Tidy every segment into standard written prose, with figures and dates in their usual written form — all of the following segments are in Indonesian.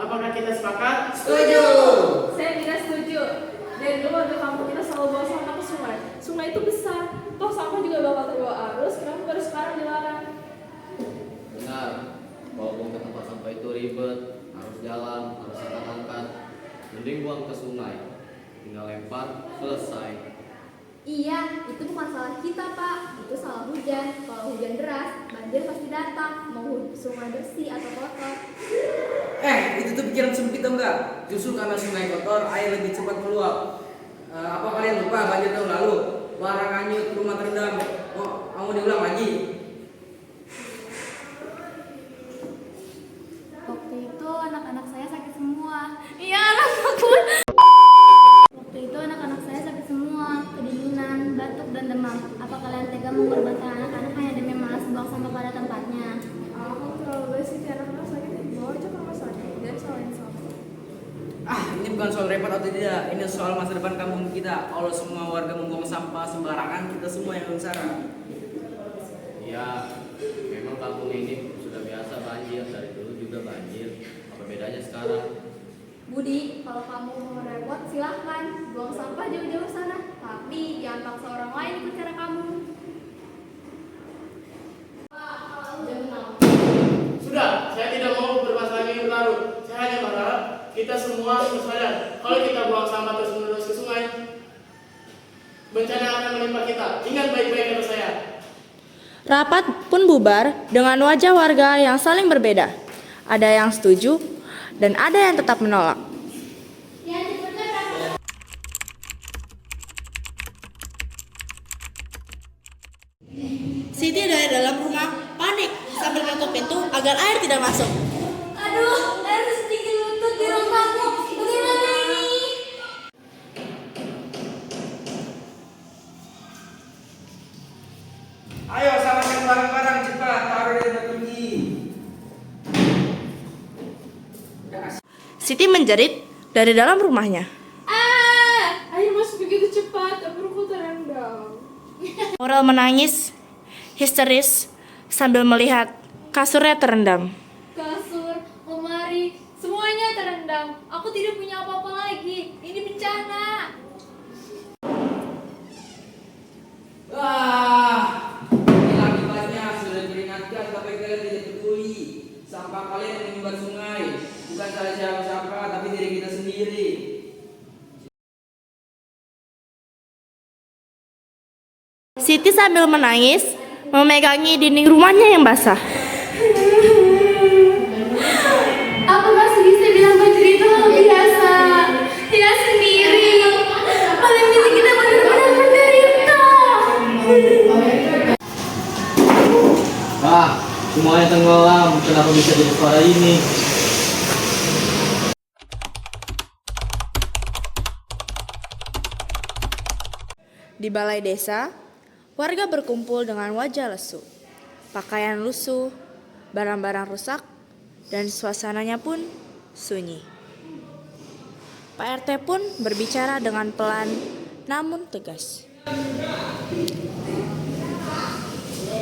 Apakah kita sepakat? Setuju. Saya tidak setuju. Dari dulu warga kampung kita selalu bawa sampah ke sungai. Sungai itu besar. Toh sampah juga bakal terbawa arus. Kenapa baru sekarang dilarang? Benar, bawa buang ke tempat sampah itu ribet, harus jalan, harus angkat-angkat. Mending buang ke sungai, tinggal lempar, selesai. Iya, itu bukan salah kita, Pak. Itu salah hujan. Kalau hujan deras, banjir pasti datang. Mau sungai bersih atau kotor. Itu tuh pikiran sempit dong enggak? Justru karena sungai kotor, air lebih cepat meluap. Apa kalian lupa banjir tahun lalu? Barang hanyut, rumah terendam. Mau diulang lagi? Waktu itu anak-anak saya sakit semua. Iya, anakku. Waktu itu anak-anak saya sakit semua, kedinginan, batuk, dan demam. Apa kalian tega mengorbankan anak-anak hanya demi malas buang sampah pada tempatnya? Aku terlalu baik sih, anak-anak sakit. Bawa aja ke rumah sakit. Dan salahin sampah. Ini bukan soal repot atau tidak. Ini soal masa depan kampung kita. Kalau semua warga membuang sampah sembarangan, kita semua yang sengsara. Ya, memang kampung ini sudah biasa banjir, dari dulu juga banjir. Apa bedanya sekarang? Budi, kalau kamu mau repot, silahkan buang sampah jauh-jauh sana. Tapi jangan paksa orang lain ikut cara kamu. Jam 6. Sudah, saya tidak mau berbahas lagi berlarut. Saya hanya berharap kita semua bersadar. Kalau kita buang sampah terus-menerus ke sungai, bencana akan menimpa kita. Ingat baik-baik kata saya. Rapat pun bubar dengan wajah warga yang saling berbeda. Ada yang setuju dan ada yang tetap menolak. Siti dari dalam rumah panik sambil menutup pintu agar air tidak masuk. Aduh, air sedikit lutut di ruang tamu. Bagaimana ini? Ayo samakan barang-barang cepat, taruh di tempat tinggi. Siti menjerit dari dalam rumahnya. Air masuk begitu cepat, perutku terendam. Aurel menangis histeris sambil melihat kasurnya terendam. Kasur, lemari, semuanya terendam. Aku tidak punya apa-apa lagi. Ini bencana. Ini akibatnya sudah diingatkan tapi kalian tidak peduli. Sampah kalian menyumbat sungai. Bukan salah siapa-siapa, tapi diri kita sendiri. Siti sambil menangis memegangi dinding rumahnya yang basah. Aku masih bisa bilang banjir itu hal biasa. Tidak sendiri. Paling ini kita benar-benar menderita. Semuanya tenggelam. Kenapa bisa jadi suara ini? Di balai desa, warga berkumpul dengan wajah lesu. Pakaian lusuh, barang-barang rusak, dan suasananya pun sunyi. Pak RT pun berbicara dengan pelan namun tegas.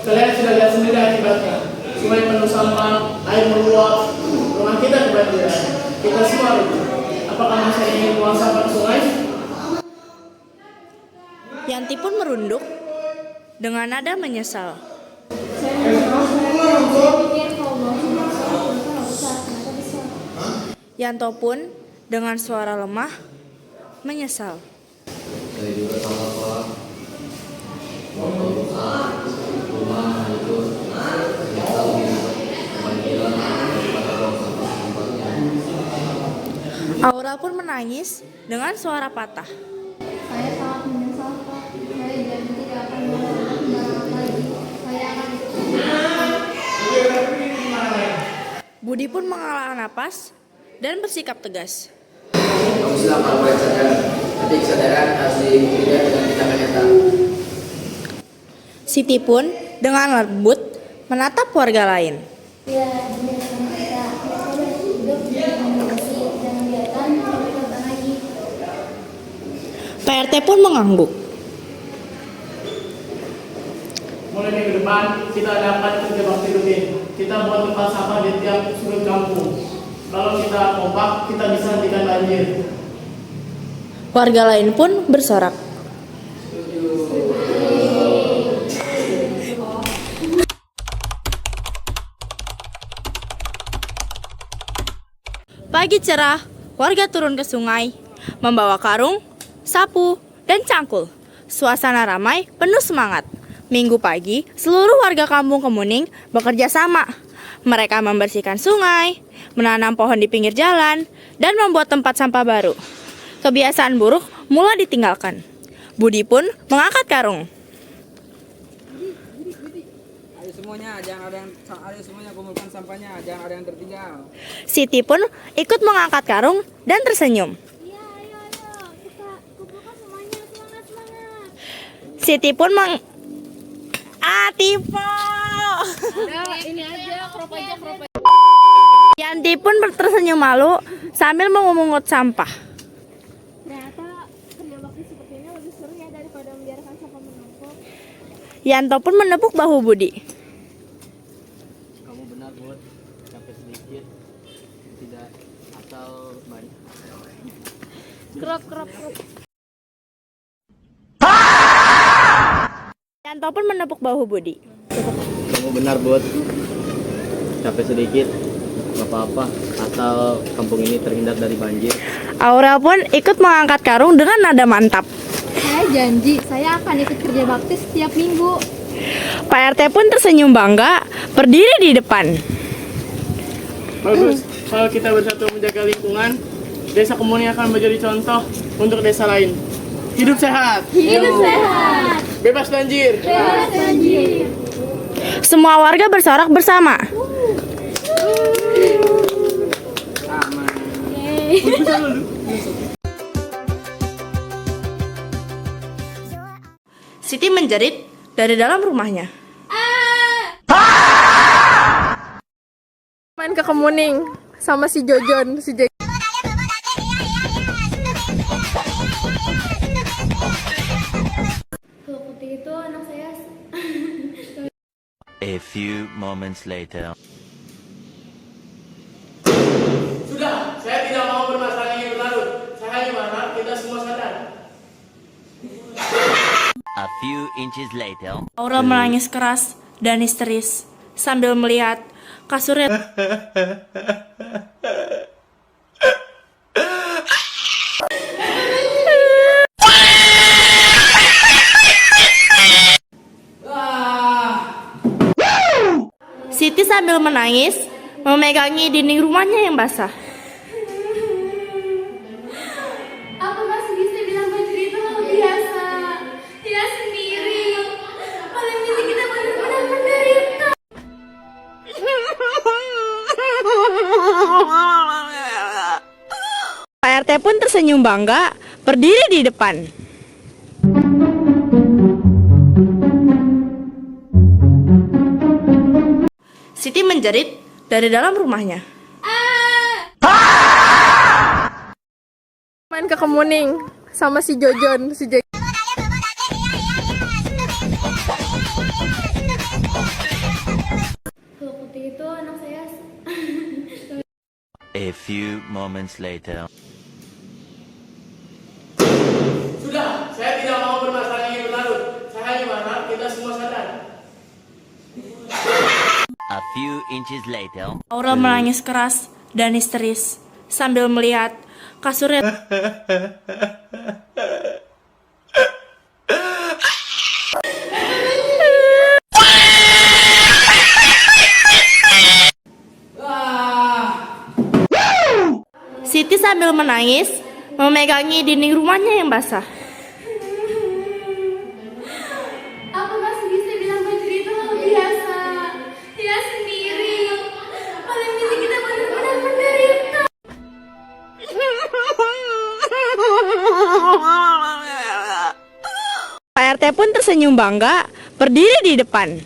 Kalian sudah lihat sendiri akibatnya. Sungai penuh sampah, air meluap, rumah kita kebanjiran. Kita semua rugi. Apakah masih ingin buang sampah ke sungai? Yanti pun merunduk dengan nada menyesal. Yanto pun dengan suara lemah menyesal. Saya juga salah Pak. Waktu rusak, rumah hancur, ternyata lebih kebanjiran daripada buang sampah ke tempatnya. Aura pun menangis dengan suara patah. Saya sangat menyesal, Pak. Saya janji tidak akan melakukan sembarangan lagi. Saya akan ikut. Budi pun mengalah napas dan bersikap tegas. Kamu silakan mulai sadar. Tapi kesadaran harus diikuti dengan tindakan nyata. Siti pun dengan lembut menatap warga lain. Ya, demi anak kita. Kita hidup dengan bersih dan kegiatan sampai kapan lagi. Pak RT pun mengangguk. Mulai minggu depan, kita dapat kerja bakti rutin. Kita buat tempat sampah di tiap sudut kampung. Kalau kita kompak, kita bisa hentikan banjir. Warga lain pun bersorak. Pagi cerah, warga turun ke sungai, membawa karung, sapu, dan cangkul. Suasana ramai, penuh semangat. Minggu pagi, seluruh warga kampung Kemuning bekerja sama. Mereka membersihkan sungai, menanam pohon di pinggir jalan, dan membuat tempat sampah baru. Kebiasaan buruk mulai ditinggalkan. Budi pun mengangkat karung. Ayo semuanya kumpulkan sampahnya, jangan ada yang tertinggal. Siti pun ikut mengangkat karung dan tersenyum. Iya, ayo, kita kumpulkan semuanya, semangat. Siti pun Tipe. Ini aja, crop aja. Yanti pun tersenyum malu sambil memungut sampah. Ternyata kerja bakti seperti ini lebih seru ya daripada membiarkan sampah menumpuk. Yanto pun menepuk bahu Budi. Kamu benar, Bud. Capek sedikit, tidak asal banyak. Crop. Yanto pun menepuk bahu Budi. Kamu benar, Bud. Capek sedikit, nggak apa-apa. Asal kampung ini terhindar dari banjir. Aurel pun ikut mengangkat karung dengan nada mantap. Saya janji, saya akan ikut kerja bakti setiap minggu. Pak RT pun tersenyum bangga, berdiri di depan. Bagus. Kalau kita bersatu menjaga lingkungan, desa Kemuning akan menjadi contoh untuk desa lain. Hidup sehat, Hidup sehat, bebas banjir. bebas banjir. Semua warga bersorak bersama. Siti menjerit dari dalam rumahnya. Main ke Kemuning sama si Jojon, si Jack. Kuku putih itu anak saya. A few moments later. Sudah, saya tidak mau bermasalah ini berlarut. Saya hanya berharap kita semua sadar. A few inches later. Aurel menangis keras dan histeris sambil melihat kasurnya. Siti sambil menangis memegangi dinding rumahnya yang basah. Aku masih bisa bilang banjir itu hal biasa. Dia sendiri. Paling ini kita benar-benar menderita. Pak RT pun tersenyum bangga, berdiri di depan. Siti menjerit dari dalam rumahnya. Main ke Kemuning sama si Jojon, si Jack. Kuku putih itu anak saya. A few moments later. Sudah, saya tidak mau bermasalah ini berlarut. Saya hanya berharap kita semua sadar. A few inches later. Aurel menangis keras dan histeris sambil melihat kasurnya. Siti sambil menangis memegangi dinding rumahnya yang basah. Aku masih bisa bilang banjir itu hal biasa. Dia sendiri. Paling ini kita benar-benar menderita. Pak RT pun tersenyum bangga, berdiri di depan.